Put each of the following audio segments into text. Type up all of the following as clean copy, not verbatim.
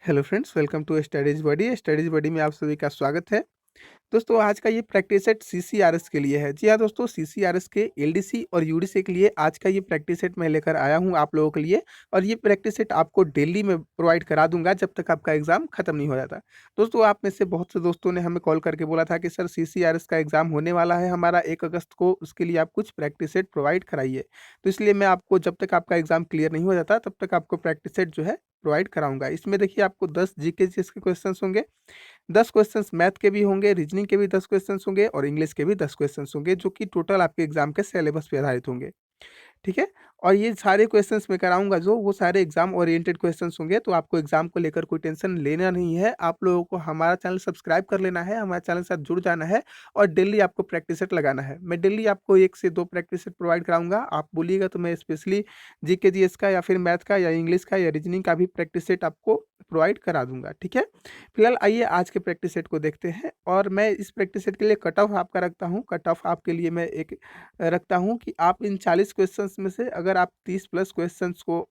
Hello friends, welcome to studies buddy. Studies buddy में आप सभी का स्वागत है। दोस्तों, आज का ये प्रैक्टिस सेट सीसीआरएस के लिए है। जी हाँ दोस्तों, सीसीआरएस के एलडीसी और यूडीसी के लिए आज का ये प्रैक्टिस सेट मैं लेकर आया हूँ आप लोगों के लिए। और ये प्रैक्टिस सेट आपको डेली में प्रोवाइड करा दूंगा जब तक आपका एग्जाम खत्म नहीं हो जाता। दोस्तों, आप में से बहुत से दोस्तों ने हमें कॉल करके बोला था कि सर सीसीआरएस का एग्जाम होने वाला है हमारा 1 अगस्त को, उसके लिए आप कुछ प्रैक्टिस सेट प्रोवाइड कराइए। तो इसलिए मैं आपको जब तक आपका एग्जाम क्लियर नहीं हो जाता तब तक आपको प्रैक्टिस सेट जो है प्रोवाइड कराऊंगा। इसमें देखिए आपको 10 जीके जीएस के क्वेश्चंस होंगे, 10 क्वेश्चंस मैथ के भी होंगे, रीजनिंग के भी 10 क्वेश्चंस होंगे और इंग्लिश के भी 10 क्वेश्चंस होंगे, जो कि टोटल आपके एग्जाम के सिलेबस पे आधारित होंगे। ठीक है? और ये सारे क्वेश्चंस मैं कराऊँगा जो, वो सारे एग्ज़ाम ओरिएंटेड क्वेश्चंस होंगे, तो आपको एग्ज़ाम को लेकर कोई टेंशन लेना नहीं है। आप लोगों को हमारा चैनल सब्सक्राइब कर लेना है, हमारे चैनल के साथ जुड़ जाना है और डेली आपको प्रैक्टिस सेट लगाना है। मैं डेली आपको 1 से 2 प्रैक्टिस सेट प्रोवाइड कराऊँगा। आप बोलिएगा तो मैं स्पेशली जीके जीएस का या फिर मैथ का या इंग्लिश का या रीजनिंग का भी प्रैक्टिस सेट आपको प्रोवाइड करा दूँगा। ठीक है? फिलहाल आइए आज के प्रैक्टिस सेट को देखते हैं और मैं इस प्रैक्टिस सेट के लिए कट ऑफ आपका रखता हूँ। कट ऑफ आपके लिए मैं एक रखता हूँ कि आप इन 40 क्वेश्चंस में से अगर आप 30 प्लस क्वेश्चंस को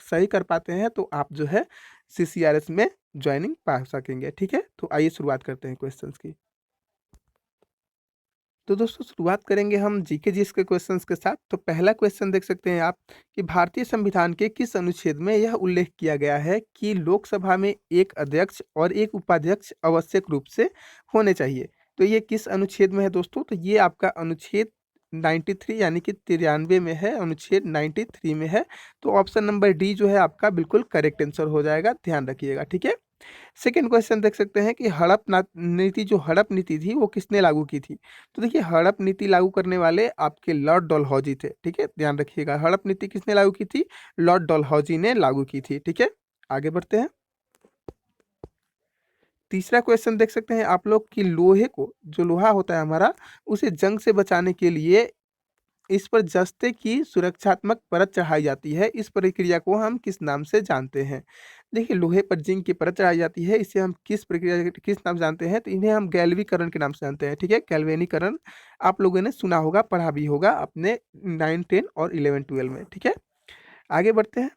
सही कर पाते हैं तो आप जो है सीसीआरएस में ज्वाइनिंग पा सकेंगे। ठीक है? तो आइए शुरुआत करते हैं क्वेश्चंस की। तो दोस्तों, शुरुआत करेंगे हम जीके जीएस के क्वेश्चंस के साथ। तो पहला क्वेश्चन देख सकते हैं आप कि भारतीय संविधान के किस अनुच्छेद में यह उल्लेख किया गया है कि लोकसभा में एक अध्यक्ष और एक उपाध्यक्ष आवश्यक रूप से होने चाहिए। तो ये किस अनुच्छेद में है दोस्तों? तो ये आपका अनुच्छेद 93 यानी कि 93 में है, अनुच्छेद 93 में है। तो ऑप्शन नंबर डी जो है आपका बिल्कुल करेक्ट आंसर हो जाएगा, ध्यान रखिएगा। ठीक है? सेकंड क्वेश्चन देख सकते हैं कि नीति, जो हड़प नीति थी वो किसने लागू की थी? तो देखिए, हड़प नीति लागू करने वाले आपके लॉर्ड डलहौजी थे। ठीक है? ध्यान रखिएगा, हड़प नीति किसने लागू की थी? लॉर्ड डलहौजी ने लागू की थी। ठीक है? आगे बढ़ते हैं। तीसरा क्वेश्चन देख सकते हैं आप लोग कि लोहे को, जो लोहा होता है हमारा, उसे जंग से बचाने के लिए इस पर जस्ते की सुरक्षात्मक परत चढ़ाई जाती है। इस प्रक्रिया को हम किस नाम से जानते हैं? देखिए, लोहे पर जिंक की परत चढ़ाई जाती है, इसे हम किस नाम से जानते हैं? तो इन्हें हम गैल्वीकरण के नाम से जानते हैं। ठीक है? गैल्वेनीकरण आप लोगों ने सुना होगा, पढ़ा भी होगा अपने 9, 10 और 11, 12 में। ठीक है? आगे बढ़ते हैं।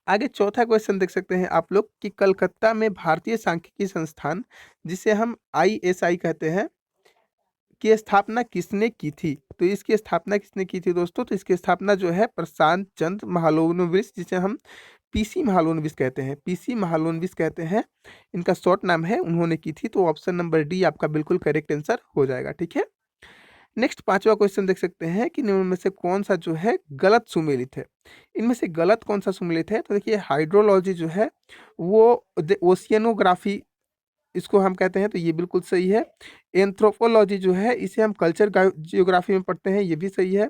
आगे चौथा क्वेश्चन देख सकते हैं आप लोग कि कलकत्ता में भारतीय सांख्यिकी संस्थान, जिसे हम ISI कहते हैं, की स्थापना किसने की थी? तो इसकी स्थापना किसने की थी दोस्तों? तो इसकी स्थापना जो है प्रशांत चंद्र महालनोबिस, जिसे हम पीसी महालनोबिस कहते हैं, पीसी महालनोबिस कहते हैं, इनका शॉर्ट नाम है, उन्होंने की थी। तो ऑप्शन नंबर डी आपका बिल्कुल करेक्ट आंसर हो जाएगा। ठीक है? नेक्स्ट पांचवा क्वेश्चन देख सकते हैं कि निम्न में से कौन सा जो है गलत सुमेलित है? इनमें से गलत कौन सा सुमेलित है? तो देखिए, हाइड्रोलॉजी जो है वो ओशियनोग्राफी इसको हम कहते हैं, तो ये बिल्कुल सही है। एंथ्रोपोलॉजी जो है इसे हम कल्चर जियोग्राफी में पढ़ते हैं, ये भी सही है।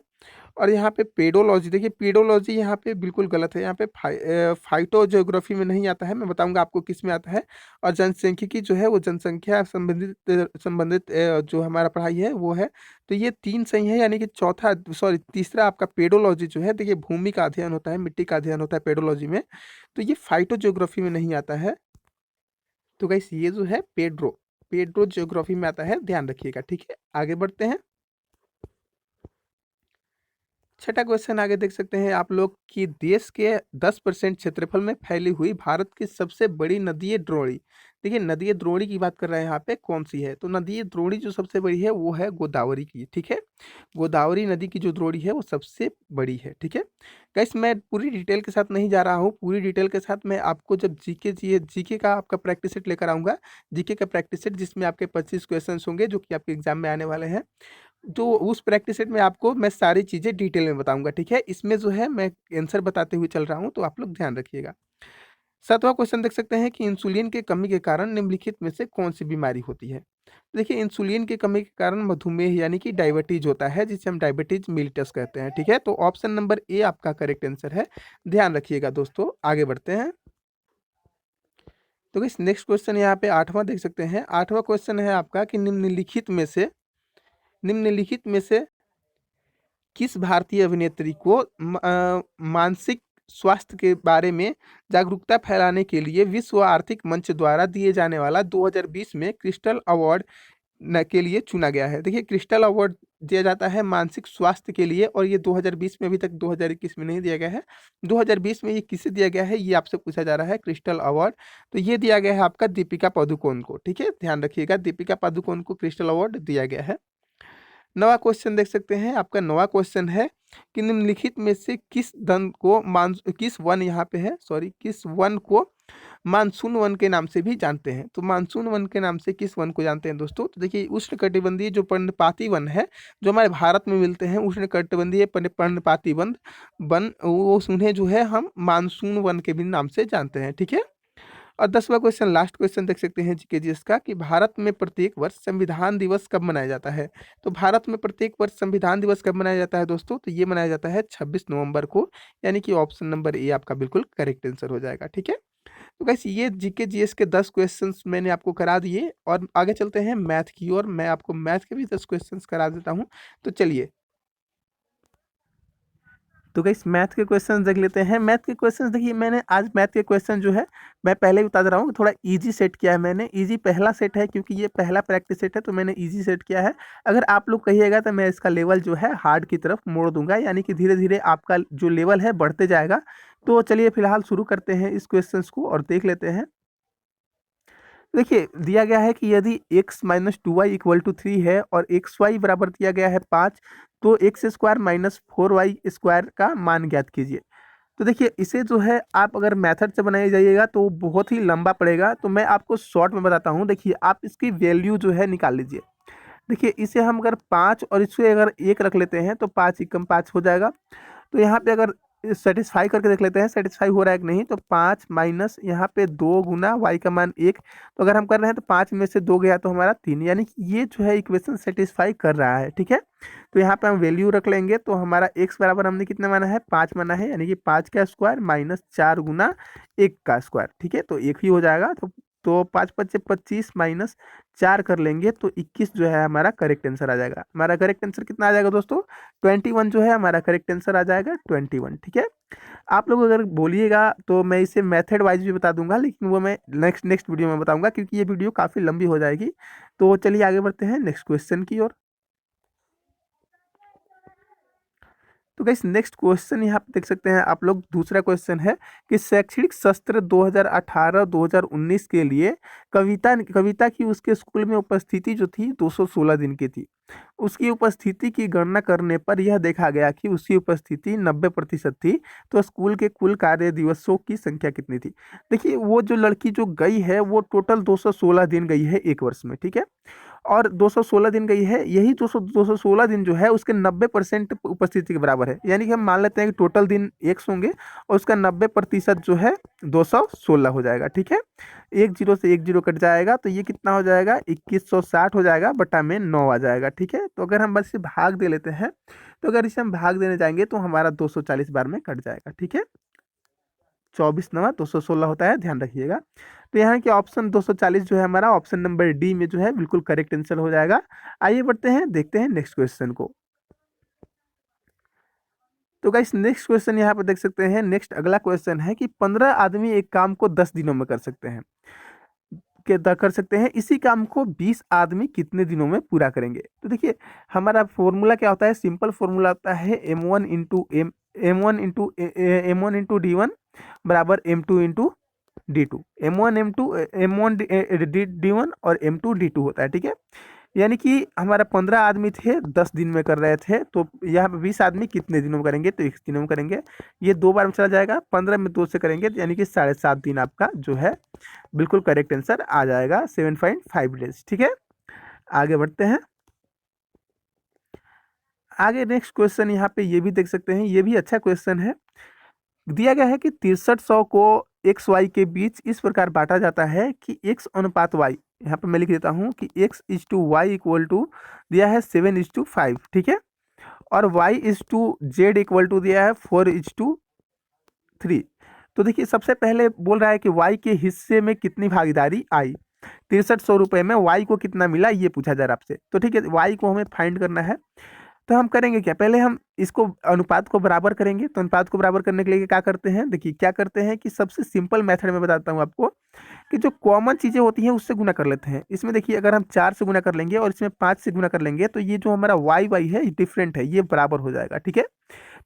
और यहाँ पे पेडोलॉजी, देखिए पेडोलॉजी यहाँ पे बिल्कुल गलत है, यहाँ पे फाइटो जियोग्राफी में नहीं आता है, मैं बताऊंगा आपको किस में आता है। और जनसांख्यिकी जो है वो जनसंख्या संबंधित संबंधित जो हमारा पढ़ाई है वो है। तो ये 3 सही है, यानी कि चौथा, सॉरी, तीसरा आपका पेडोलॉजी जो है, देखिए भूमि का अध्ययन होता है, मिट्टी का अध्ययन होता है पेडोलॉजी में, तो ये फाइटो जियोग्राफी में नहीं आता है। तो गाइस, ये जो है पेड्रो जियोग्राफी में आता है, ध्यान रखिएगा। ठीक है? आगे बढ़ते हैं। छठा क्वेश्चन आगे देख सकते हैं आप लोग कि देश के 10% क्षेत्रफल में फैली हुई भारत की सबसे बड़ी नदी है द्रोणी। देखिए, नदी द्रोणी की बात कर रहे हैं यहाँ पे, कौन सी है? तो नदी द्रोणी जो सबसे बड़ी है वो है गोदावरी की। ठीक है? गोदावरी नदी की जो द्रोणी है वो सबसे बड़ी है। ठीक है? गाइस, मैं पूरी डिटेल के साथ नहीं जा रहा हूँ, पूरी डिटेल के साथ मैं आपको जब जीके का आपका प्रैक्टिस सेट लेकर आऊंगा, जीके का प्रैक्टिस सेट जिसमें आपके 25 क्वेश्चन होंगे जो कि आपके एग्जाम में आने वाले हैं, तो उस प्रैक्टिस सेट में आपको मैं सारी चीज़ें डिटेल में बताऊंगा। ठीक है? इसमें जो है मैं आंसर बताते हुए चल रहा हूँ, तो आप लोग ध्यान रखिएगा। 7वां क्वेश्चन देख सकते हैं कि इंसुलिन की कमी के कारण निम्नलिखित में से कौन सी बीमारी होती है? देखिए, इंसुलिन की कमी के कारण मधुमेह यानी कि डायबिटीज होता है, जिसे हम डायबिटीज मिलिटस कहते हैं। ठीक है? तो ऑप्शन नंबर ए आपका करेक्ट आंसर है, ध्यान रखिएगा दोस्तों। आगे बढ़ते हैं। तो इस नेक्स्ट क्वेश्चन यहाँ पे 8वां देख सकते हैं। 8वां क्वेश्चन है आपका कि निम्नलिखित में से किस भारतीय अभिनेत्री को मानसिक स्वास्थ्य के बारे में जागरूकता फैलाने के लिए विश्व आर्थिक मंच द्वारा दिए जाने वाला 2020 में क्रिस्टल अवार्ड के लिए चुना गया है। देखिए क्रिस्टल अवार्ड दिया जाता है मानसिक स्वास्थ्य के लिए और ये 2020 में, अभी तक 2021 में नहीं दिया गया है। 2020 में ये किसे दिया गया है ये आपसे पूछा जा रहा है क्रिस्टल अवार्ड। तो ये दिया गया है आपका दीपिका पादुकोण को, ठीक है, ध्यान रखिएगा, दीपिका पादुकोण को क्रिस्टल अवार्ड दिया गया है। नवा क्वेश्चन देख सकते हैं, आपका नवा क्वेश्चन है कि निम्नलिखित में से किस वन यहाँ पे है, सॉरी, किस वन को मानसून वन के नाम से भी जानते हैं। तो मानसून वन के नाम से किस वन को जानते हैं दोस्तों? तो देखिए उष्णकटिबंधीय जो पर्णपाती वन है, जो हमारे भारत में मिलते हैं, उष्णकटिबंधीय पर्णपाती वन वन वो उन्हें जो है हम मानसून वन के भी नाम से जानते हैं, ठीक है। और 10वां क्वेश्चन, लास्ट क्वेश्चन देख सकते हैं जीके जीएस का, कि भारत में प्रत्येक वर्ष संविधान दिवस कब मनाया जाता है? तो भारत में प्रत्येक वर्ष संविधान दिवस कब मनाया जाता है दोस्तों? तो ये मनाया जाता है 26 नवंबर को, यानी कि ऑप्शन नंबर ए आपका बिल्कुल करेक्ट आंसर हो जाएगा, ठीक है। तो गाइस ये जीके जीएस के 10 क्वेश्चंस मैंने आपको करा दिए और आगे चलते हैं मैथ की ओर। मैं आपको मैथ के भी 10 क्वेश्चंस करा देता हूँ। तो चलिए, तो गाइस मैथ के क्वेश्चंस देख लेते हैं। मैथ के क्वेश्चंस देखिए, मैंने आज मैथ के क्वेश्चन जो है मैं पहले ही बता दे रहा हूँ, थोड़ा इजी सेट किया है मैंने। इजी पहला सेट है क्योंकि ये पहला प्रैक्टिस सेट है, तो मैंने इजी सेट किया है। अगर आप लोग कहिएगा तो मैं इसका लेवल जो है हार्ड की तरफ मोड़ दूंगा, यानी कि धीरे धीरे आपका जो लेवल है बढ़ते जाएगा। तो चलिए फिलहाल शुरू करते हैं इस क्वेश्चन को और देख लेते हैं। देखिए दिया गया है कि यदि x minus 2y equal to 3 है और एक्स वाई बराबर दिया गया है 5, तो x square minus 4y square का मान ज्ञात कीजिए। तो देखिए इसे जो है आप अगर मेथड से बनाई जाइएगा तो बहुत ही लंबा पड़ेगा, तो मैं आपको शॉर्ट में बताता हूँ। देखिए आप इसकी वैल्यू जो है निकाल लीजिए। देखिए इसे हम अगर 5 और इसे अगर 1 रख लेते हैं तो 5 एकम 5 हो जाएगा। तो यहाँ पे अगर सेटिस्फाई करके देख लेते हैं सेटिस्फाई हो रहा है कि नहीं। तो 5 माइनस यहाँ पे 2 गुना वाई का मान 1, तो अगर हम कर रहे हैं तो 5 में से 2 गया तो हमारा 3, यानी कि ये जो है इक्वेशन सेटिस्फाई कर रहा है, ठीक है। तो यहाँ पे हम वैल्यू रख लेंगे, तो हमारा x बराबर हमने कितना माना है, 5 माना है, यानी कि 5 का स्क्वायर माइनस 4 गुना 1 का स्क्वायर, ठीक है। तो 1 ही हो जाएगा। तो 5 पच्चे 25 माइनस 4 कर लेंगे तो 21 जो है हमारा करेक्ट आंसर आ जाएगा। हमारा करेक्ट आंसर कितना आ जाएगा दोस्तों? 21 जो है हमारा करेक्ट आंसर आ जाएगा, 21, ठीक है। आप लोग अगर बोलिएगा तो मैं इसे मेथड वाइज भी बता दूंगा, लेकिन वो मैं नेक्स्ट नेक्स्ट वीडियो में बताऊंगा क्योंकि ये वीडियो काफ़ी लंबी हो जाएगी। तो चलिए आगे बढ़ते हैं नेक्स्ट क्वेश्चन की ओर। तो गाइस नेक्स्ट क्वेश्चन यहाँ पे देख सकते हैं आप लोग। दूसरा क्वेश्चन है कि शैक्षणिक सत्र 2018-2019 के लिए कविता की उसके स्कूल में उपस्थिति जो थी 216 दिन की थी। उसकी उपस्थिति की गणना करने पर यह देखा गया कि उसकी उपस्थिति 90% थी। तो स्कूल के कुल कार्य दिवसों की संख्या कितनी थी? देखिए वो जो लड़की जो गई है वो टोटल 216 दिन गई है एक वर्ष में, ठीक है। और 216 दिन गई है, यही 216 दिन जो है उसके 90% उपस्थिति के बराबर है। यानी कि हम मान लेते हैं कि टोटल दिन 100 होंगे और उसका 90% जो है 216 हो जाएगा, ठीक है। एक जीरो से एक जीरो कट जाएगा तो ये कितना हो जाएगा, 2160 हो जाएगा, बटा में 9 आ जाएगा, ठीक है। तो अगर हम बस इसे भाग दे लेते हैं, तो अगर इसे हम भाग देने जाएंगे तो हमारा 240 बार में कट जाएगा, ठीक है। 24 नवा 216 होता है, ध्यान रखिएगा। तो यहाँ के ऑप्शन 240 जो है हमारा ऑप्शन नंबर डी में जो है बिल्कुल करेक्ट आंसर हो जाएगा। आइए बढ़ते हैं, देखते हैं नेक्स्ट क्वेश्चन को। तो गाइस नेक्स्ट क्वेश्चन यहाँ पे देख सकते हैं। नेक्स्ट अगला क्वेश्चन है कि 15 आदमी एक काम को 10 दिनों में कर सकते हैं, कर सकते हैं, इसी काम को 20 आदमी कितने दिनों में पूरा करेंगे? तो देखिए हमारा फॉर्मूला क्या होता है, सिंपल फॉर्मूला होता है m1 इंटू d1 बराबर m2 इंटू d2। m1 और m2 d2 होता है, ठीक है। यानी कि हमारा 15 आदमी थे 10 दिन में कर रहे थे, तो यहाँ पे 20 आदमी कितने दिनों में करेंगे? तो 1 दिनों में करेंगे। ये 2 बार में चला जाएगा, 15 में 2 से करेंगे तो यानी कि 7.5 दिन आपका जो है बिल्कुल करेक्ट आंसर आ जाएगा, 7.5 डेज, ठीक है। आगे बढ़ते हैं। आगे नेक्स्ट क्वेश्चन यहाँ पे ये भी देख सकते हैं, ये भी अच्छा क्वेश्चन है। दिया गया है कि 6300 को एक्स वाई के बीच इस प्रकार बांटा जाता है कि x अनुपात y, यहाँ पे मैं लिख देता हूँ कि x/y इक्वल टू दिया है 7:5, ठीक है। और y/z इक्वल टू दिया है 4:3। तो देखिए सबसे पहले बोल रहा है कि y के हिस्से में कितनी भागीदारी आई। 6300 रुपये में y को कितना मिला ये पूछा जा रहा है आपसे। तो ठीक है, y को हमें फाइंड करना है। तो हम करेंगे क्या, पहले हम इसको अनुपात को बराबर करेंगे। तो अनुपात को बराबर करने के लिए क्या करते हैं, देखिए क्या करते हैं कि सबसे सिंपल मेथड में बताता हूँ आपको। कि जो कॉमन चीज़ें होती हैं उससे गुना कर लेते हैं। इसमें देखिए अगर हम 4 से गुना कर लेंगे और इसमें 5 से गुना कर लेंगे तो ये जो हमारा वाई वाई है ये डिफरेंट है, ये बराबर हो जाएगा। ठीक है,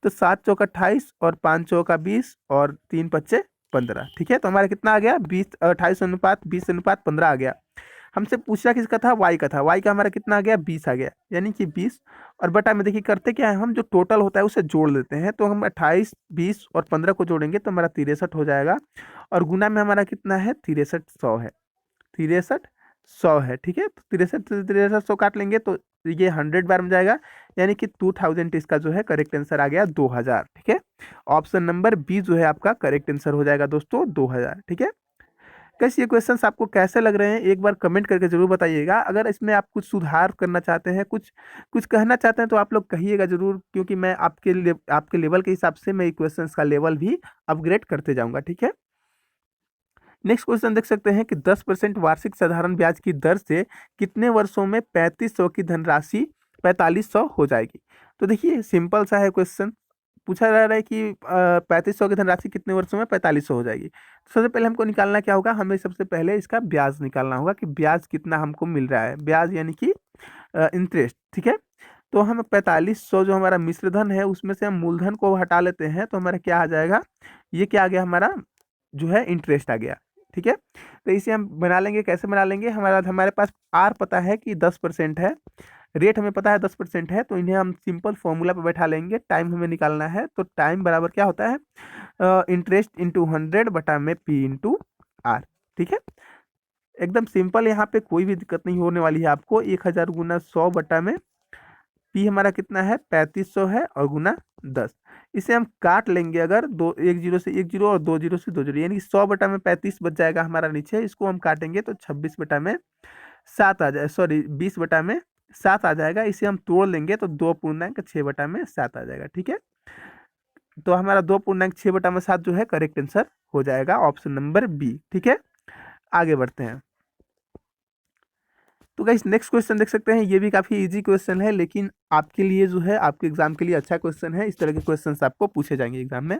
तो 7 चौका 28 और 5 चौका 20 और 3 पच्चे 15। ठीक है, तो हमारा कितना आ गया 20, 28 अनुपात 20 अनुपात 15 आ गया। हमसे पूछा किसका था, वाई का था। वाई का हमारा कितना आ गया 20 आ गया, यानी कि 20 और बटा में देखिए करते क्या है, हम जो टोटल होता है उसे जोड़ लेते हैं। तो हम 28 20 और 15 को जोड़ेंगे तो हमारा 63 हो जाएगा और गुना में हमारा कितना है 6300 है, 6300 है। ठीक है, तो 6300 काट लेंगे तो ये 100 बार में जाएगा, यानी कि 2000 इसका जो है करेक्ट आंसर आ गया 2000। ठीक है, ऑप्शन नंबर बी जो है आपका करेक्ट आंसर हो जाएगा दोस्तों 2000। ठीक है, कैसे ये क्वेश्चंस आपको कैसे लग रहे हैं एक बार कमेंट करके जरूर बताइएगा। अगर इसमें आप कुछ सुधार करना चाहते हैं, कुछ कुछ कहना चाहते हैं तो आप लोग कहिएगा जरूर, क्योंकि मैं आपके लेवल के हिसाब से मैं क्वेश्चंस का लेवल भी अपग्रेड करते जाऊंगा। ठीक है, नेक्स्ट क्वेश्चन देख सकते हैं कि 10% वार्षिक साधारण ब्याज की दर से कितने वर्षों में 3500 की धनराशि 4500 हो जाएगी। तो देखिए सिंपल सा है क्वेश्चन, पूछा जा रहा है कि 3500 की धनराशि कितने वर्षों में 4500 हो जाएगी। तो सबसे पहले हमको निकालना क्या होगा, हमें सबसे पहले इसका ब्याज निकालना होगा कि ब्याज कितना हमको मिल रहा है, ब्याज यानी कि इंटरेस्ट। ठीक है, तो हम 4500 जो हमारा मिश्रधन है उसमें से हम मूलधन को हटा लेते हैं तो हमारा क्या आ जाएगा, ये क्या आ गया हमारा जो है इंटरेस्ट आ गया। ठीक है, तो इसे हम बना लेंगे, कैसे बना लेंगे, हमारे पास आर पता है कि 10% है, रेट हमें पता है 10% है, तो इन्हें हम सिंपल फॉर्मूला पे बैठा लेंगे। टाइम हमें निकालना है तो टाइम बराबर क्या होता है इंटरेस्ट इंटू 100 बटा में पी इंटू आर। ठीक है, एकदम सिंपल, यहाँ पे कोई भी दिक्कत नहीं होने वाली है आपको। 1000 गुना 100 बटा में पी हमारा कितना है 3500 है और गुना 10। इसे हम काट लेंगे, अगर दो एक जीरो से एक जीरो और दो जीरो से दो जीरो, यानी कि 100 बटा में 35 बच जाएगा हमारा नीचे। इसको हम काटेंगे तो 26 बटा में 7 आ जाए, सॉरी 20 बटा में 7 आ जाएगा। इसे हम तोड़ लेंगे तो 2.6 बटा में 7 आ जाएगा। ठीक है, तो हमारा 2.6 बटा में 7 जो है करेक्ट आंसर हो जाएगा ऑप्शन नंबर बी। ठीक है, आगे बढ़ते हैं। तो गाइस नेक्स्ट क्वेश्चन देख सकते हैं, ये भी काफ़ी इजी क्वेश्चन है, लेकिन आपके लिए जो है आपके एग्जाम के लिए अच्छा क्वेश्चन है। इस तरह के क्वेश्चंस आपको पूछे जाएंगे एग्जाम में।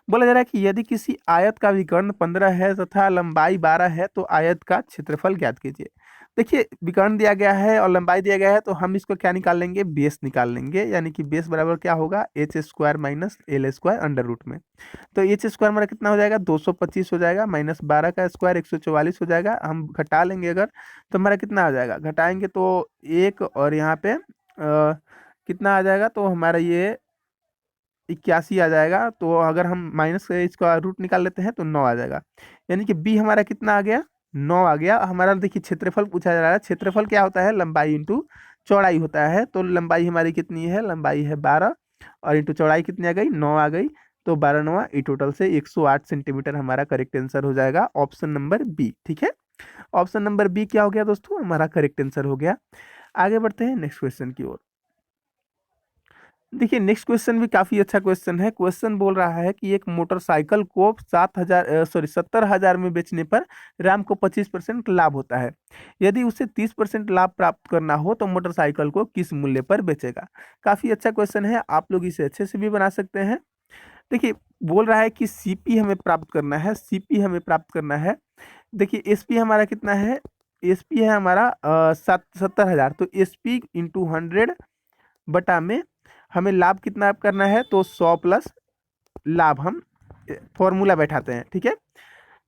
बोला जा रहा है कि यदि किसी आयत का विकर्ण 15 है तथा लंबाई 12 है तो आयत का क्षेत्रफल ज्ञात कीजिए। देखिए विकर्ण दिया गया है और लंबाई दिया गया है, तो हम इसको क्या निकाल लेंगे, बेस निकाल लेंगे, यानी कि बेस बराबर क्या होगा H square minus L square under root में। तो एच स्क्वायर हमारा कितना हो जाएगा 225 हो जाएगा, माइनस 12 का स्क्वायर 144 हो जाएगा। हम घटा लेंगे अगर तो हमारा कितना आ जाएगा, घटाएंगे तो एक और यहाँ पे कितना आ जाएगा, तो हमारा ये 81 आ जाएगा। तो अगर हम माइनस इसका रूट निकाल लेते हैं तो 9 आ जाएगा, यानी कि बी हमारा कितना आ गया 9 आ गया हमारा। देखिए क्षेत्रफल पूछा जा रहा है, क्षेत्रफल क्या होता है लंबाई इंटू चौड़ाई होता है। तो लंबाई हमारी कितनी है, लंबाई है 12 और इंटू चौड़ाई कितनी आ गई 9 आ गई, तो 12 9 ई टोटल से 108 सेंटीमीटर हमारा करेक्ट आंसर हो जाएगा ऑप्शन नंबर बी। ठीक है, ऑप्शन नंबर बी क्या हो गया दोस्तों, हमारा करेक्ट आंसर हो गया। आगे बढ़ते हैं नेक्स्ट क्वेश्चन की ओर। देखिए नेक्स्ट क्वेश्चन भी काफी अच्छा क्वेश्चन है। क्वेश्चन बोल रहा है कि एक मोटरसाइकिल को 70,000 में बेचने पर राम को 25% लाभ होता है। यदि उसे 30% लाभ प्राप्त करना हो तो मोटरसाइकिल को किस मूल्य पर बेचेगा। काफी अच्छा क्वेश्चन है, आप लोग इसे अच्छे से भी बना सकते हैं। देखिए बोल रहा है कि सीपी हमें प्राप्त करना है, सीपी हमें प्राप्त करना है। देखिए एसपी हमारा कितना है, एसपी है हमारा 70,000, तो एसपी इंटू 100 बटा में हमें लाभ कितना करना है, तो 100 प्लस लाभ हम फॉर्मूला बैठाते हैं। ठीक है,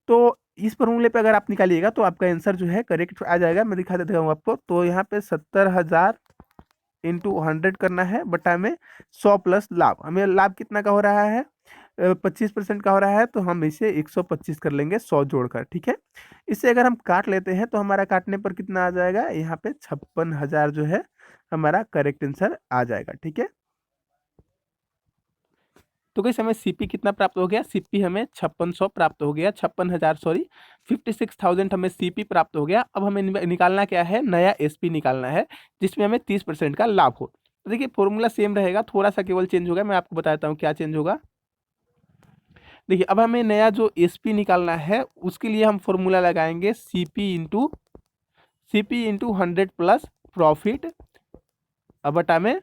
तो इस फॉर्मूले पे अगर आप निकालिएगा तो आपका आंसर जो है करेक्ट आ जाएगा। मैं दिखा देता हूँ आपको, तो यहाँ पे 70,000 इंटू 100 करना है बटा में 100 प्लस लाभ। हमें लाभ कितना का हो रहा है 25% का हो रहा है, तो हम इसे 125 कर लेंगे 100 जोड़कर। ठीक है, इसे अगर हम काट लेते हैं तो हमारा काटने पर कितना आ जाएगा, यहाँ पे 56,000 जो है हमारा करेक्ट आंसर आ जाएगा। ठीक है, तो कैसे हमें सीपी कितना प्राप्त हो गया, सीपी हमें 5600 प्राप्त हो गया, 56,000 सॉरी 56,000 हमें सीपी प्राप्त हो गया। अब हमें निकालना क्या है, नया एसपी निकालना है जिसमें हमें 30% का लाभ हो। तो देखिए फॉर्मूला सेम रहेगा, थोड़ा सा केवल चेंज होगा, मैं आपको बताता हूँ क्या चेंज होगा। देखिए अब हमें नया जो एसपी निकालना है उसके लिए हम फॉर्मूला लगाएंगे सीपी इंटू 100 प्लस प्रॉफिट बटा में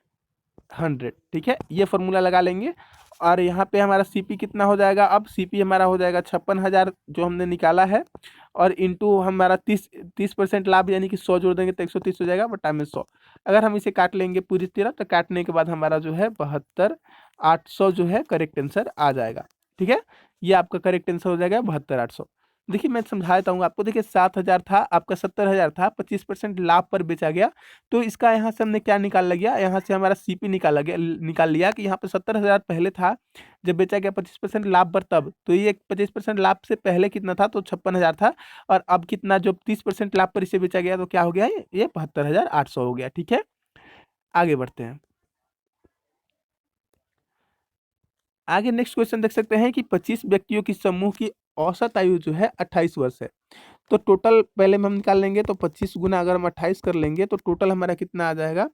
100। ठीक है, ये फॉर्मूला लगा लेंगे और यहाँ पे हमारा सीपी कितना हो जाएगा, अब सीपी हमारा हो जाएगा 56,000 जो हमने निकाला है, और इंटू हमारा 30% लाभ यानी कि 100 जोड़ देंगे तो 130 हो जाएगा, बटा में 100। अगर हम इसे काट लेंगे पूरी तरह तो काटने के बाद हमारा जो है 72,800 जो है करेक्ट आंसर आ जाएगा। ठीक है, ये आपका करेक्ट आंसर हो जाएगा 72,800। देखिए मैं समझा देता हूँ आपको। देखिए 7,000 था, आपका 70,000 था, 25% लाभ पर बेचा गया, तो इसका यहाँ से हमने क्या निकाल लिया, यहाँ से हमारा सीपी निकाल लिया कि यहाँ पे 70,000 पहले था जब बेचा गया 25% लाभ पर, तब तो ये 25% लाभ से पहले कितना था, तो 56,000 था, और अब कितना, जब 30% लाभ पर इसे बेचा गया तो क्या हो गया, ये 72,800 हो गया। ठीक है, आगे बढ़ते हैं। आगे नेक्स्ट क्वेश्चन देख सकते हैं कि 25 व्यक्तियों की समूह की औसत आयु जो है 28 वर्ष है। तो टोटल पहले में हम निकाल लेंगे, तो 25 गुना अगर हम 28 कर लेंगे तो टोटल हमारा कितना आ जाएगा,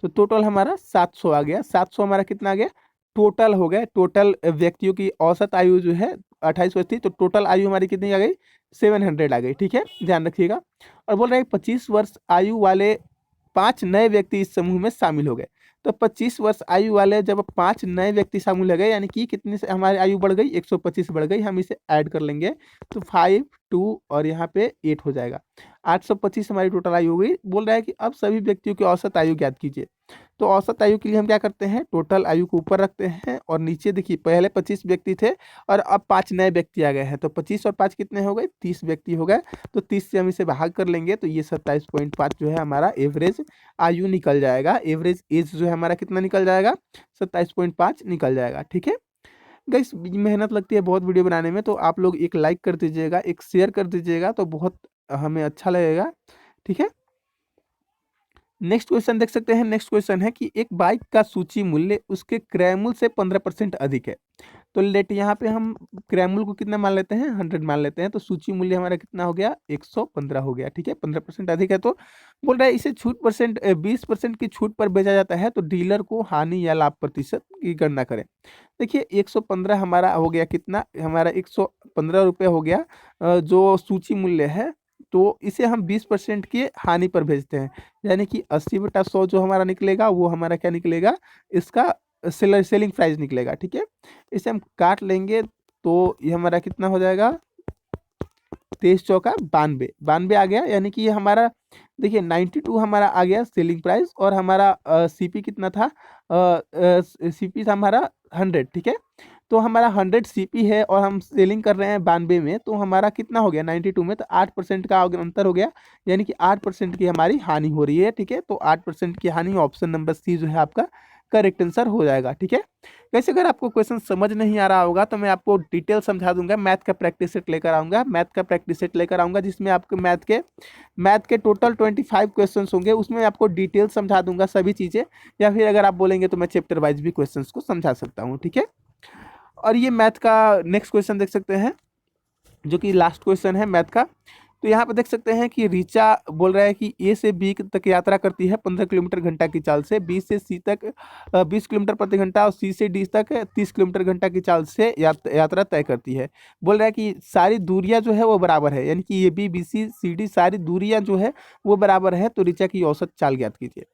तो टोटल हमारा 700 आ गया। 700 हमारा कितना आ गया, टोटल हो गया। टोटल व्यक्तियों की औसत आयु जो है 28 वर्ष थी, तो टोटल आयु हमारी कितनी आ गई, 700 आ गई। ठीक है, ध्यान रखिएगा। और बोल रहे हैं 25 वर्ष आयु वाले 5 नए व्यक्ति इस समूह में शामिल हो गए। तो 25 वर्ष आयु वाले जब 5 नए व्यक्ति शामिल हो गए, यानी कि कितनी से हमारी आयु बढ़ गई, 125 बढ़ गई। हम इसे ऐड कर लेंगे तो 5 2 और यहाँ पे 8 हो जाएगा, 825 हमारी टोटल आयु हो गई। बोल रहा है कि अब सभी व्यक्तियों की औसत आयु ज्ञात कीजिए। तो औसत आयु के लिए हम क्या करते हैं, टोटल आयु को ऊपर रखते हैं और नीचे देखिए पहले 25 व्यक्ति थे और अब 5 नए व्यक्ति आ गए हैं, तो 25 और 5 कितने हो गए, 30 व्यक्ति हो गए। तो 30 से हम इसे भाग कर लेंगे तो ये 27.5 जो है हमारा एवरेज आयु निकल जाएगा। एवरेज एज जो है हमारा कितना निकल जाएगा, 27.5 निकल जाएगा। ठीक है गाइस, मेहनत लगती है बहुत वीडियो बनाने में, तो आप लोग एक लाइक कर दीजिएगा, एक शेयर कर दीजिएगा, तो बहुत हमें अच्छा लगेगा। ठीक है, नेक्स्ट क्वेश्चन देख सकते हैं। नेक्स्ट क्वेश्चन है कि एक बाइक का सूची मूल्य उसके क्रय मूल्य से 15% अधिक है। तो लेट यहाँ पे हम क्रय मूल्य को कितना मान लेते हैं, 100 मान लेते हैं, तो सूची मूल्य हमारा कितना हो गया, 115 हो गया। ठीक है, 15% अधिक है, तो बोल रहा है इसे छूट परसेंट 20% की छूट पर बेचा जाता है, तो डीलर को हानि या लाभ प्रतिशत की गणना करें। देखिए 115 हमारा हो गया, कितना हमारा 115 रुपये हो गया जो सूची मूल्य है, तो इसे हम 20% की हानि पर भेजते हैं, यानी कि 80/100 जो हमारा निकलेगा वो हमारा क्या निकलेगा, इसका सेलिंग प्राइस निकलेगा। ठीक है, इसे हम काट लेंगे तो ये हमारा कितना हो जाएगा, 23 चौका 92, 92 आ गया, यानी कि ये हमारा देखिए 92 हमारा आ गया सेलिंग प्राइस, और हमारा सीपी कितना था, सीपी था हमारा 100। ठीक है, तो हमारा 100 सीपी है और हम सेलिंग कर रहे हैं 92 में, तो हमारा कितना हो गया 92 में, तो 8% का अंतर हो गया, यानी कि 8% की हमारी हानि हो रही है। ठीक है, तो 8% की हानि, ऑप्शन नंबर सी जो है आपका करेक्ट आंसर हो जाएगा। ठीक है, वैसे अगर आपको क्वेश्चन समझ नहीं आ रहा होगा तो मैं आपको डिटेल समझा दूंगा, मैथ का प्रैक्टिस सेट लेकर आऊंगा, मैथ का प्रैक्टिस सेट लेकर आऊंगा जिसमें आपके मैथ के टोटल 25 क्वेश्चन होंगे, उसमें आपको डिटेल समझा दूंगा सभी चीज़ें, या फिर अगर आप बोलेंगे तो मैं चैप्टर वाइज भी क्वेश्चन को समझा सकता हूँ। ठीक है, और ये मैथ का नेक्स्ट क्वेश्चन देख सकते हैं जो कि लास्ट क्वेश्चन है मैथ का। तो यहाँ पे देख सकते हैं कि रीचा बोल रहा है कि ए से बी तक यात्रा करती है 15 किलोमीटर घंटा की चाल से, बी से सी तक 20 किलोमीटर प्रति घंटा और सी से डी तक 30 किलोमीटर घंटा की चाल से यात्रा तय करती है। बोल रहा है कि सारी दूरियां जो है वो बराबर है, यानी कि A B B C C D सारी दूरियां जो है वो बराबर है, तो रीचा की औसत चाल ज्ञात कीजिए।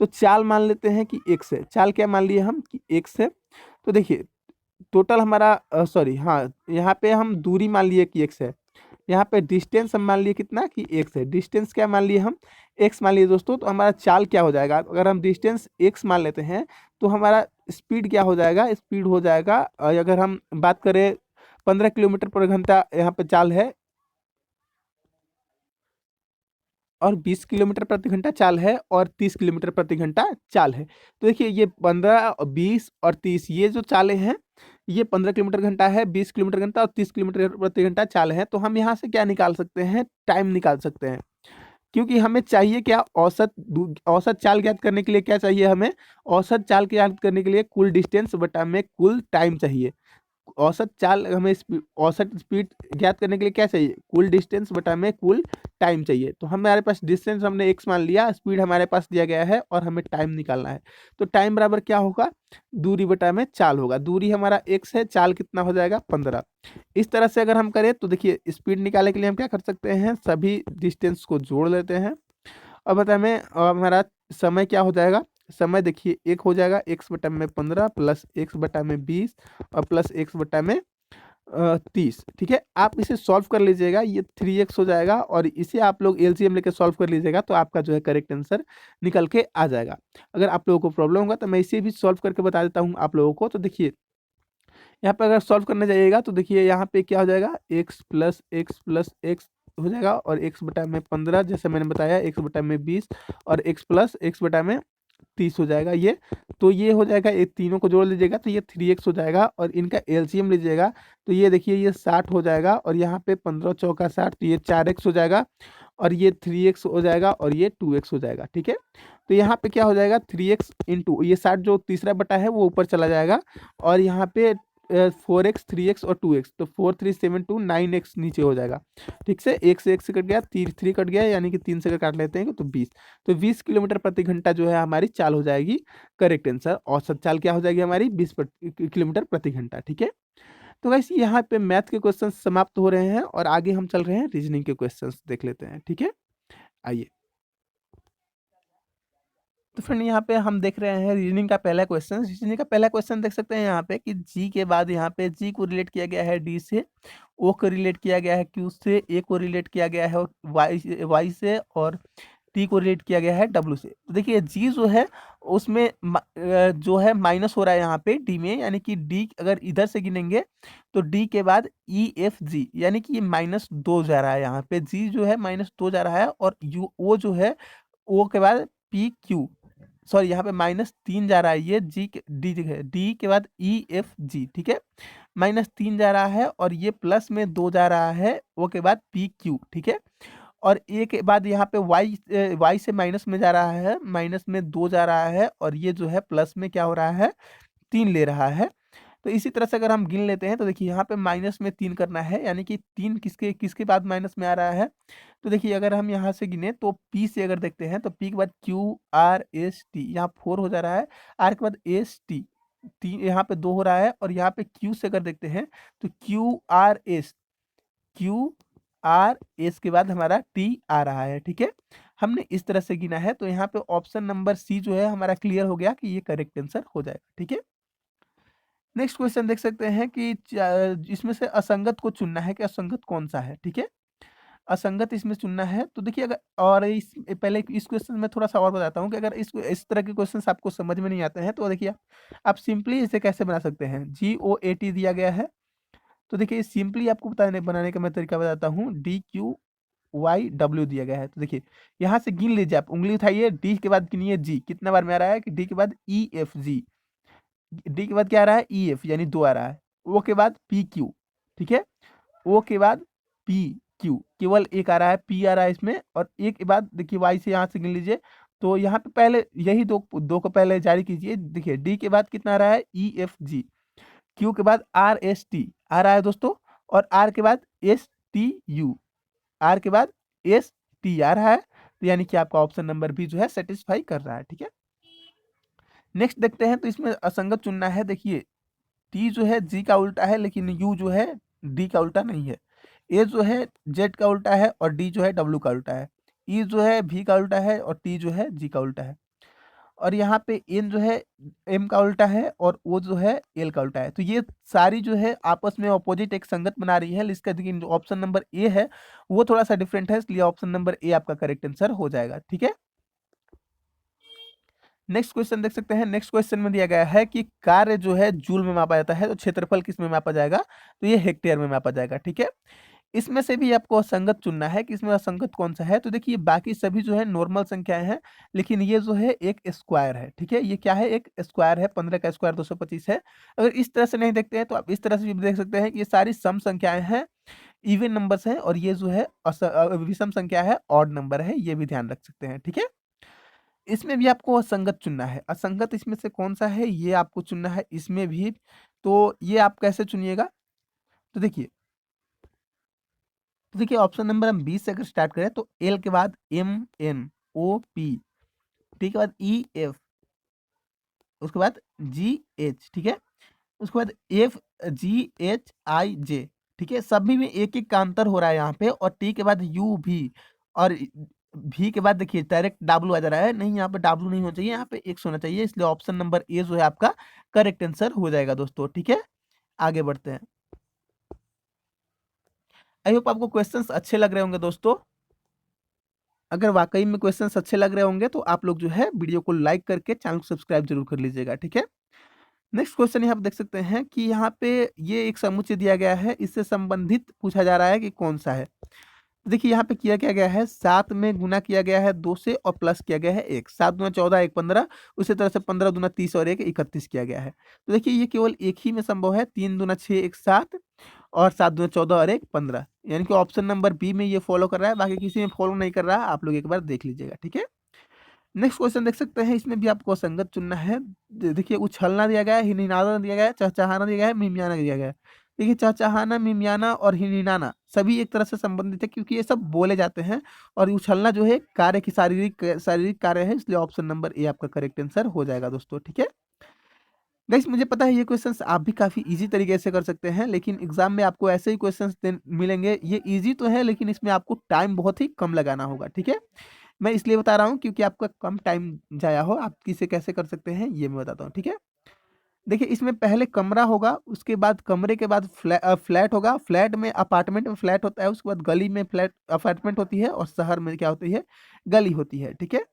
तो चाल मान लेते हैं कि x है, चाल क्या मान लिए हम कि x है। तो देखिए टोटल हमारा सॉरी हाँ, यहाँ पे हम दूरी मान लिए कि x है, यहाँ पे डिस्टेंस हम मान लिए कितना कि x है, डिस्टेंस क्या मान लिए हम, x मान लिए दोस्तों। तो हमारा चाल क्या हो जाएगा, अगर हम डिस्टेंस x मान लेते हैं तो हमारा स्पीड क्या हो जाएगा, स्पीड हो जाएगा अगर हम बात करें 15 किलोमीटर पर घंटा यहाँ पे चाल है और 20 किलोमीटर प्रति घंटा चाल है और 30 किलोमीटर प्रति घंटा चाल है। तो देखिए ये 15 20 और 30 ये जो चालें हैं, ये 15 किलोमीटर घंटा है, 20 किलोमीटर घंटा और 30 किलोमीटर प्रति घंटा चाल है। तो हम यहाँ से क्या निकाल सकते हैं, टाइम निकाल सकते हैं, क्योंकि हमें चाहिए क्या, औसत चाल ज्ञात करने के लिए क्या चाहिए हमें, औसत चाल ज्ञात करने के लिए कुल डिस्टेंस बटा में कुल टाइम चाहिए। औसत चाल हमें औसत स्पीड ज्ञात करने के लिए क्या चाहिए, कुल डिस्टेंस बटा में कुल टाइम चाहिए। तो हमारे पास डिस्टेंस हमने x मान लिया, स्पीड हमारे पास दिया गया है और हमें टाइम निकालना है। तो टाइम बराबर क्या होगा, दूरी बटा में चाल होगा। दूरी हमारा x है, चाल कितना हो जाएगा 15। इस तरह से अगर हम करें तो देखिए स्पीड निकालने के लिए हम क्या कर सकते हैं, सभी डिस्टेंस को जोड़ लेते हैं और बता मैं हमारा समय क्या हो जाएगा, समय देखिए एक हो जाएगा x बटा में 15 प्लस x बटा में 20 और प्लस x बटा में 30। ठीक है, आप इसे सॉल्व कर लीजिएगा, ये 3x हो जाएगा और इसे आप लोग एलसीएम लेके सॉल्व कर लीजिएगा तो आपका जो है करेक्ट आंसर निकल के आ जाएगा। अगर आप लोगों को प्रॉब्लम होगा तो मैं इसे भी सॉल्व करके बता देता हूँ आप लोगों को। तो देखिए यहाँ पे अगर सॉल्व करने जाइएगा तो देखिए यहाँ पे क्या हो जाएगा, एक्स प्लस एक्स हो जाएगा और एक्स बटा में 15 जैसे मैंने बताया, एक्स बटा में 20 और एक्स प्लस एक्स बटा में 30 हो जाएगा ये। तो ये हो जाएगा, ये तीनों को जोड़ लीजिएगा तो ये 3x हो जाएगा और इनका एलसीएम लीजिएगा तो ये देखिए ये 60 हो जाएगा और यहाँ पे 15 चौका 60 तो ये 4x हो जाएगा और ये 3x हो जाएगा और ये 2x हो जाएगा। ठीक है, तो यहाँ पे क्या हो जाएगा 3x इंटू ये 60 जो तीसरा बटा है वो ऊपर चला जाएगा और यहाँ पे 4x 3x और 2x तो 4 3 7 2 9x नीचे हो जाएगा। ठीक से एक से कट गया, 3 कट गया यानी कि 3 से अगर काट लेते हैं तो 20। तो 20 किलोमीटर प्रति घंटा जो है हमारी चाल हो जाएगी। करेक्ट आंसर औसत चाल क्या हो जाएगी हमारी 20 किलोमीटर प्रति घंटा। ठीक है, तो वैसे यहाँ पे मैथ के क्वेश्चन समाप्त हो रहे हैं और आगे हम चल रहे हैं रीजनिंग के क्वेश्चन देख लेते हैं। ठीक है, आइए। तो फ्रेंड यहाँ पे हम देख रहे हैं रीजनिंग का पहला क्वेश्चन। रीजनिंग का पहला क्वेश्चन देख सकते हैं यहाँ पे कि जी के बाद यहाँ पे जी को रिलेट किया गया है डी से, ओ को रिलेट किया गया है क्यू से, ए को रिलेट किया गया है वाई से और टी को रिलेट किया गया है डब्ल्यू से। तो देखिए जी जो है उसमें जो है माइनस हो रहा है यहाँ पे डी में, यानी कि डी अगर इधर से गिनेंगे तो डी के बाद ई एफ जी यानी कि ये -2 जा रहा है। यहाँ पे जी जो है -2 जा रहा है और यू ओ जो है ओ के बाद पी क्यू, सॉरी यहाँ पे -3 जा रहा है, ये जी के डी डी के बाद ई एफ जी। ठीक है, -3 जा रहा है और ये प्लस में 2 जा रहा है ओ के बाद पी क्यू। ठीक है, और ए के बाद यहाँ पे वाई से माइनस में जा रहा है, माइनस में 2 जा रहा है और ये जो है प्लस में क्या हो रहा है 3 ले रहा है। तो इसी तरह से अगर हम गिन लेते हैं तो देखिए यहाँ पे माइनस में 3 करना है, यानी कि 3 किसके किसके बाद माइनस में आ रहा है। तो देखिए अगर हम यहाँ से गिने तो पी से अगर देखते हैं तो पी के बाद क्यू आर एस टी, यहाँ 4 हो जा रहा है, आर के बाद एस टी तीन यहाँ पे 2 हो रहा है और यहाँ पे क्यू से अगर देखते हैं तो क्यू आर एस के बाद हमारा टी आ रहा है। ठीक है, हमने इस तरह से गिना है तो यहाँ पे ऑप्शन नंबर सी जो है हमारा क्लियर हो गया कि ये करेक्ट आंसर हो जाएगा। ठीक है, नेक्स्ट क्वेश्चन देख सकते हैं कि इसमें से असंगत को चुनना है कि असंगत कौन सा है। ठीक है, असंगत इसमें चुनना है तो देखिए अगर और इस पहले इस क्वेश्चन में थोड़ा सा और बताता हूँ कि अगर इस तरह के क्वेश्चंस आपको समझ में नहीं आते हैं तो देखिए आप सिंपली इसे कैसे बना सकते हैं। GOAT दिया गया है तो देखिए सिंपली आपको बनाने का मैं तरीका बताता हूँ। DQYW दिया गया है तो देखिए यहाँ से गिन लीजिए, आप उंगली उठाइए, डी के बाद गिनिए जी कितना बार में आ रहा है कि डी के बाद EFG, डी के बाद क्या आ रहा है EF यानी 2 आ रहा है, ओ के बाद PQ। ठीक है, ओ के बाद पी क्यू केवल एक आ रहा है, पी आ रहा है इसमें और एक के बाद देखिए वाई से यहाँ से गिन लीजिए तो यहाँ पे पहले यही दो दो को पहले जारी कीजिए। देखिए डी के बाद कितना आ रहा है EFG, क्यू के बाद RST आ रहा है दोस्तों और आर के बाद STU, आर के बाद ST आ रहा है, तो यानी कि आपका ऑप्शन नंबर बी जो है सेटिस्फाई कर रहा है। ठीक है, नेक्स्ट देखते हैं तो इसमें असंगत चुनना है। देखिए टी जो है जी का उल्टा है लेकिन यू जो है डी का उल्टा नहीं है, ए जो है जेड का उल्टा है और डी जो है डब्ल्यू का उल्टा है, ई जो है भी का उल्टा है और टी जो है जी का उल्टा है और यहाँ पे एन जो है एम का उल्टा है और ओ जो है एल का उल्टा है। तो ये सारी जो है आपस में ऑपोजिट एक संगत बना रही है, इसका देखिए जो ऑप्शन नंबर ए है वो थोड़ा सा डिफरेंट है, इसलिए ऑप्शन नंबर ए आपका करेक्ट आंसर हो जाएगा। ठीक है, नेक्स्ट क्वेश्चन देख सकते हैं। नेक्स्ट क्वेश्चन में दिया गया है कि कार्य जो है जूल में मापा जाता है तो क्षेत्रफल किस में मापा जाएगा, तो ये हेक्टेयर में मापा जाएगा। ठीक है, इसमें से भी आपको असंगत चुनना है कि इसमें असंगत कौन सा है। तो देखिए बाकी सभी जो है नॉर्मल संख्याएं हैं लेकिन ये जो है एक स्क्वायर है। ठीक है, ये क्या है, एक स्क्वायर है, 15 का स्क्वायर 225 है। अगर इस तरह से नहीं देखते हैं तो आप इस तरह से भी देख सकते हैं कि ये सारी सम संख्याएं हैं, इवन नंबर्स हैं और ये जो है विषम संख्या है, ऑड नंबर है, ये भी ध्यान रख सकते हैं। ठीक है, इसमें भी आपको असंगत चुनना है। असंगत इसमें से कौन सा है ये आपको चुनना है इसमें भी। तो ये आप कैसे चुनिएगा, तो देखिए ऑप्शन नंबर हम 20 से अगर स्टार्ट करें तो एल के बाद MNOP, टी के बाद EF, उसके बाद GH। ठीक है, उसके बाद FGHIJ। ठीक है, सभी में एक एक का अंतर हो रहा है यहाँ पे और टी के बाद UV और भी के बाद देखिए डायरेक्ट डब्लू आ जा रहा है, नहीं यहाँ पे डब्लू नहीं होना चाहिए, यहाँ पे एक्स होना चाहिए, इसलिए ऑप्शन नंबर ए जो है आपका करेक्ट आंसर हो जाएगा दोस्तों। ठीक है, आगे बढ़ते हैं। आई होप आपको क्वेश्चंस अच्छे लग रहे होंगे दोस्तों। अगर वाकई में क्वेश्चंस अच्छे लग रहे होंगे तो आप लोग जो है वीडियो को लाइक करके चैनल को सब्सक्राइब जरूर कर लीजिएगा। ठीक है, नेक्स्ट क्वेश्चन यहाँ पे देख सकते हैं कि यहाँ पे ये एक समुच्चय दिया गया है, इससे संबंधित पूछा जा रहा है कि कौन सा है। देखिए यहाँ पे किया क्या गया है, 7 में गुना किया गया है 2 से और प्लस किया गया है 1, 7 दूना 14 1 15, उसी तरह से 15 दूना 30 और 1 31 किया गया है। तो देखिए ये केवल एक ही में संभव है, 3 दूना 6 1 7 और 7 दूना 14 और 1 15, यानी कि ऑप्शन नंबर बी में ये फॉलो कर रहा है, बाकी किसी में फॉलो नहीं कर रहा है, आप लोग एक बार देख लीजिएगा। ठीक है, नेक्स्ट क्वेश्चन देख सकते हैं, इसमें भी आपको संगत चुनना है। देखिए उछलना दिया गया है, हिनहिनाना दिया गया है, चहचहाना दिया गया है, मिमियाना दिया गया है। देखिए चहचहाना, मिमियाना और हिनहिनाना सभी एक तरह से संबंधित है, क्योंकि ये सब बोले जाते हैं, और उछलना जो है कार्य की शारीरिक कार्य है, इसलिए ऑप्शन नंबर ए आपका करेक्ट आंसर हो जाएगा दोस्तों। ठीक है गाइस, मुझे पता है ये क्वेश्चंस आप भी काफी इजी तरीके से कर सकते हैं, लेकिन एग्जाम में आपको ऐसे ही क्वेश्चंस मिलेंगे। ये इजी तो है, लेकिन इसमें आपको टाइम बहुत ही कम लगाना होगा। ठीक है, मैं इसलिए बता रहा हूँ क्योंकि आपका कम टाइम जाया हो, आप इसे कैसे कर सकते हैं ये मैं बताता हूँ। ठीक है, देखिए इसमें पहले कमरा होगा, उसके बाद कमरे के बाद फ्लैट होगा, फ्लैट में अपार्टमेंट में फ्लैट होता है, उसके बाद गली में फ्लैट अपार्टमेंट होती है, और शहर में क्या होती है, गली होती है। ठीक है,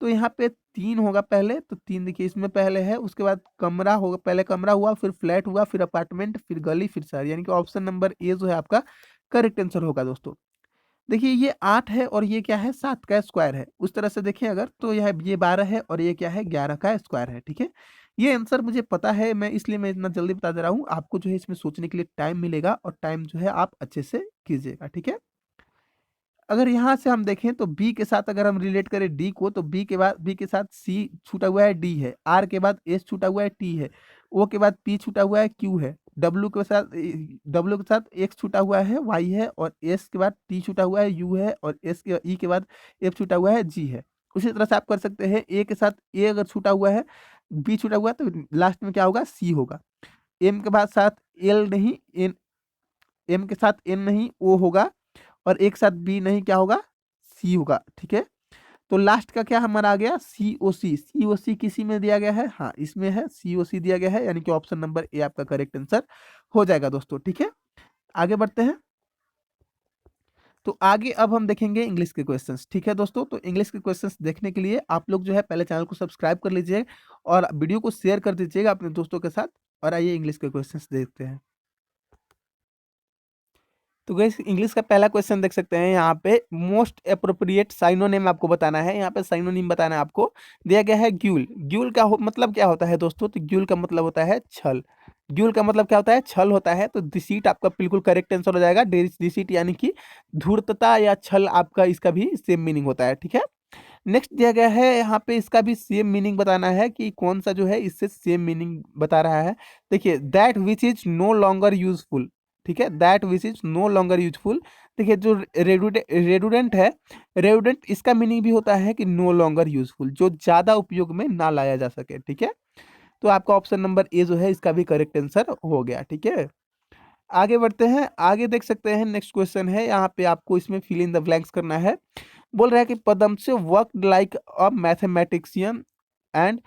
तो यहाँ पे 3 होगा पहले, तो 3 देखिए इसमें पहले है, उसके बाद कमरा होगा, पहले कमरा हुआ, फिर फ्लैट हुआ, फिर अपार्टमेंट, फिर गली, फिर शहर, यानी कि ऑप्शन नंबर ए जो है आपका करेक्ट आंसर होगा दोस्तों। देखिए ये 8 है और ये क्या है, 7 का स्क्वायर है, उस तरह से देखें अगर तो यह ये 12 है और ये क्या है, 11 का स्क्वायर है। ठीक है, ये आंसर मुझे पता है, मैं इसलिए मैं इतना जल्दी बता दे रहा हूँ, आपको जो है इसमें सोचने के लिए टाइम मिलेगा, और टाइम जो है आप अच्छे से कीजिएगा। ठीक है, अगर यहाँ से हम देखें तो बी के साथ अगर हम रिलेट करें डी को, तो बी के बाद बी के साथ सी छूटा हुआ है, डी है, आर के बाद एस छूटा हुआ है, टी है, ओ के बाद पी छूटा हुआ है, क्यू है, डब्ल्यू के साथ एक्स छूटा हुआ है, वाई है, और एस के बाद टी छूटा हुआ है, यू है, और एस के ई के बाद एफ छूटा हुआ है, जी है। उसी तरह से आप कर सकते हैं, ए के साथ ए अगर छूटा हुआ है, बी छूटा हुआ है, तो लास्ट में क्या होगा, सी होगा। एम के बाद साथ एल नहीं, एन, एम के साथ एन नहीं, ओ होगा, और एक साथ बी नहीं, क्या होगा, सी होगा। ठीक है, तो लास्ट का क्या हमारा आ गया, सी ओ सी। सी ओ सी किसी में दिया गया है, हाँ इसमें है, सी ओ सी दिया गया है, यानी कि ऑप्शन नंबर ए आपका करेक्ट आंसर हो जाएगा दोस्तों। ठीक है, आगे बढ़ते हैं। तो आगे अब हम देखेंगे इंग्लिश के क्वेश्चंस। ठीक है दोस्तों, तो इंग्लिश के क्वेश्चंस देखने के लिए आप लोग जो है पहले चैनल को सब्सक्राइब कर लीजिए, और वीडियो को शेयर कर दीजिएगा अपने दोस्तों के साथ, और आइए इंग्लिश के क्वेश्चंस देखते हैं। तो गाइस इंग्लिश का पहला क्वेश्चन देख सकते हैं, यहाँ पे मोस्ट अप्रोप्रिएट साइनोनिम आपको बताना है, यहाँ पे साइनोनिम बताना है आपको। दिया गया है ग्यूल। ग्यूल का मतलब क्या होता है दोस्तों, तो ग्यूल का मतलब होता है छल। ग्यूल का मतलब क्या होता है, छल होता है, तो डिसीट आपका बिल्कुल करेक्ट आंसर हो जाएगा। डिसीट यानी कि धूर्तता या छल, आपका इसका भी सेम मीनिंग होता है। ठीक है, नेक्स्ट दिया गया है, यहाँ पे इसका भी सेम मीनिंग बताना है कि कौन सा जो है इससे सेम मीनिंग बता रहा है। देखिए that which is no longer useful. ठीक है, that which is no longer useful. देखिए जो रेडुडेंट है, रेडुडेंट इसका मीनिंग भी होता है कि नो लॉन्गर यूजफुल, जो ज्यादा उपयोग में ना लाया जा सके। ठीक है, तो आपका ऑप्शन नंबर ए जो है इसका भी करेक्ट आंसर हो गया। ठीक है, आगे बढ़ते हैं। आगे देख सकते हैं, नेक्स्ट क्वेश्चन है, यहाँ पे आपको इसमें फिल इन द ब्लैंक्स करना है। बोल रहा है कि पदमसे work like a mathematician and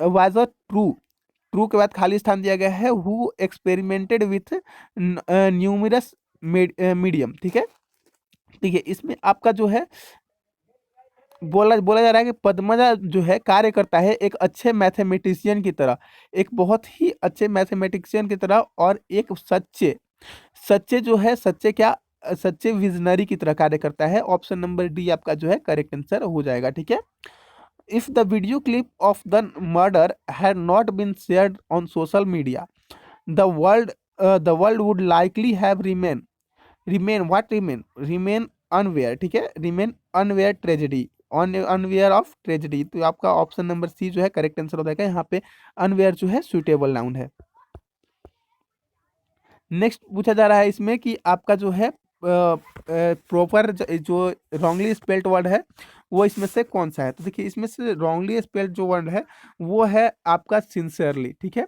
was a true. True के बाद खाली स्थान दिया गया है, who experimented with numerous medium. ठीक है, देखिए इसमें आपका जो है बोला बोला जा रहा है कि पद्मजा जो है कार्य करता है एक अच्छे मैथमेटिशियन की तरह, एक बहुत ही अच्छे मैथमेटिशियन की तरह, और एक सच्चे सच्चे जो है, सच्चे क्या, सच्चे विजनरी की तरह कार्य करता है। ऑप्शन नंबर डी आपका जो है करेक्ट आंसर हो जाएगा। ठीक है, if the video clip of the murder had not been shared on social media, the world the world would likely have remain unaware. ठीक है, remain unaware tragedy, unaware of tragedy, तो आपका option number C जो है correct answer हो जाएगा। यहाँ पे अनवेयर जो है सुटेबल नाउन है। नेक्स्ट पूछा जा रहा है इसमें कि आपका जो है प्रॉपर जो रॉन्गली स्पेल्ड वर्ड है वो इसमें से कौन सा है। तो देखिए इसमें से रॉन्गली स्पेल्ड जो वर्ड है वो है आपका सिंसियरली। ठीक है,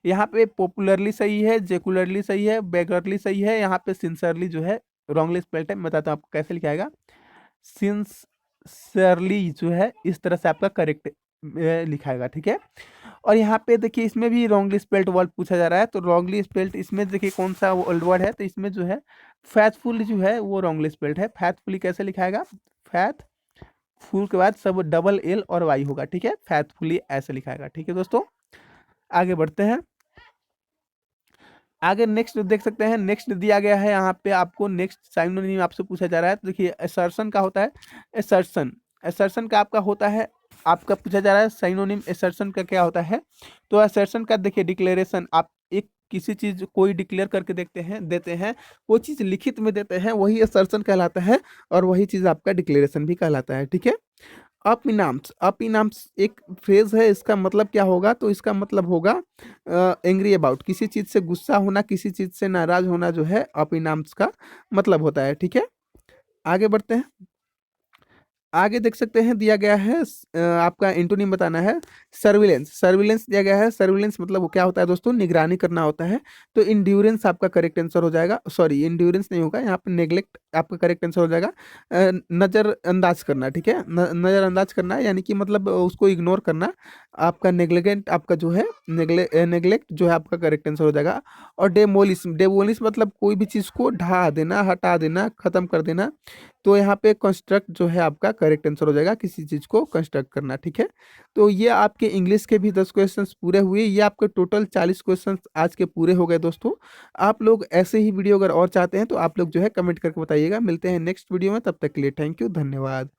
यहाँ पे पॉपुलरली सही है, जेकुलरली सही है, बेगरली सही है, यहाँ पे सिंसियरली जो है रॉन्गली स्पेल्ड है। मैं बताता हूँ आपको कैसे लिखा जाएगा। सिंसियरली जो है इस तरह से आपका करेक्ट लिखाएगा, ठीक है। और यहाँ पे देखिए इसमें भी रॉन्गली स्पेल्ड वर्ड पूछा जा रहा है, तो रॉन्गली स्पेल्ड इसमें देखिए कौन सा ओल्ड वर्ड है, तो इसमें जो है फैथफुल जो है वो रॉन्गली स्पेल्ड है। फैथफुली कैसे लिखाएगा, फैथ फुल के बाद सब डबल एल और वाई होगा, ठीक है, फैथफुली ऐसे लिखाएगा, ठीक है दोस्तों। आगे बढ़ते हैं, आगे नेक्स्ट देख सकते हैं, नेक्स्ट दिया गया है यहाँ पे आपको, नेक्स्ट साइनोनिम आपसे पूछा जा रहा है, तो देखिए असर्शन का होता है, असर्शन, असर्शन का आपका होता है, आपका पूछा जा रहा है साइनोनिम असर्शन का क्या होता है, तो असर्शन का देखिए डिक्लेरेशन, आप एक किसी चीज कोई डिक्लेयर करके देखते हैं, देते हैं, वो चीज लिखित में देते हैं, वही असर्शन कहलाता है, और वही चीज आपका डिक्लेरेशन भी कहलाता है, ठीक है। अपिनाम्स, अपिनाम्स एक फ्रेज है, इसका मतलब क्या होगा, तो इसका मतलब होगा एंग्री अबाउट, किसी चीज से गुस्सा होना, किसी चीज से नाराज होना जो है अपिनाम्स का मतलब होता है, ठीक है। आगे बढ़ते हैं, आगे देख सकते हैं दिया गया है आपका एंटोनिम बताना है, सर्विलेंस, सर्विलेंस दिया गया है, सर्विलेंस मतलब वो क्या होता है दोस्तों, निगरानी करना होता है, तो इंड्योरेंस आपका करेक्ट आंसर हो जाएगा, सॉरी इंड्योरेंस नहीं होगा यहाँ पे, नेग्लेक्ट आपका करेक्ट आंसर हो जाएगा। नजरअंदाज करना, ठीक है, नजरअंदाज करना यानी कि मतलब उसको इग्नोर करना, आपका नेग्लेगेंट आपका जो है, नेग्लेक्ट जो है आपका करेक्ट आंसर हो जाएगा। और डेमोलिश, डेमोलिश मतलब कोई भी चीज़ को ढा देना, हटा देना, खत्म कर देना, तो यहाँ पे कंस्ट्रक्ट जो है आपका करेक्ट आंसर हो जाएगा, किसी चीज़ को कंस्ट्रक्ट करना, ठीक है। तो ये आपके इंग्लिश के भी 10 क्वेश्चंस पूरे हुए, ये आपके टोटल 40 क्वेश्चंस आज के पूरे हो गए दोस्तों। आप लोग ऐसे ही वीडियो अगर और चाहते हैं तो आप लोग जो है कमेंट करके बताइएगा। मिलते हैं नेक्स्ट वीडियो में, तब तक के लिए थैंक यू, धन्यवाद।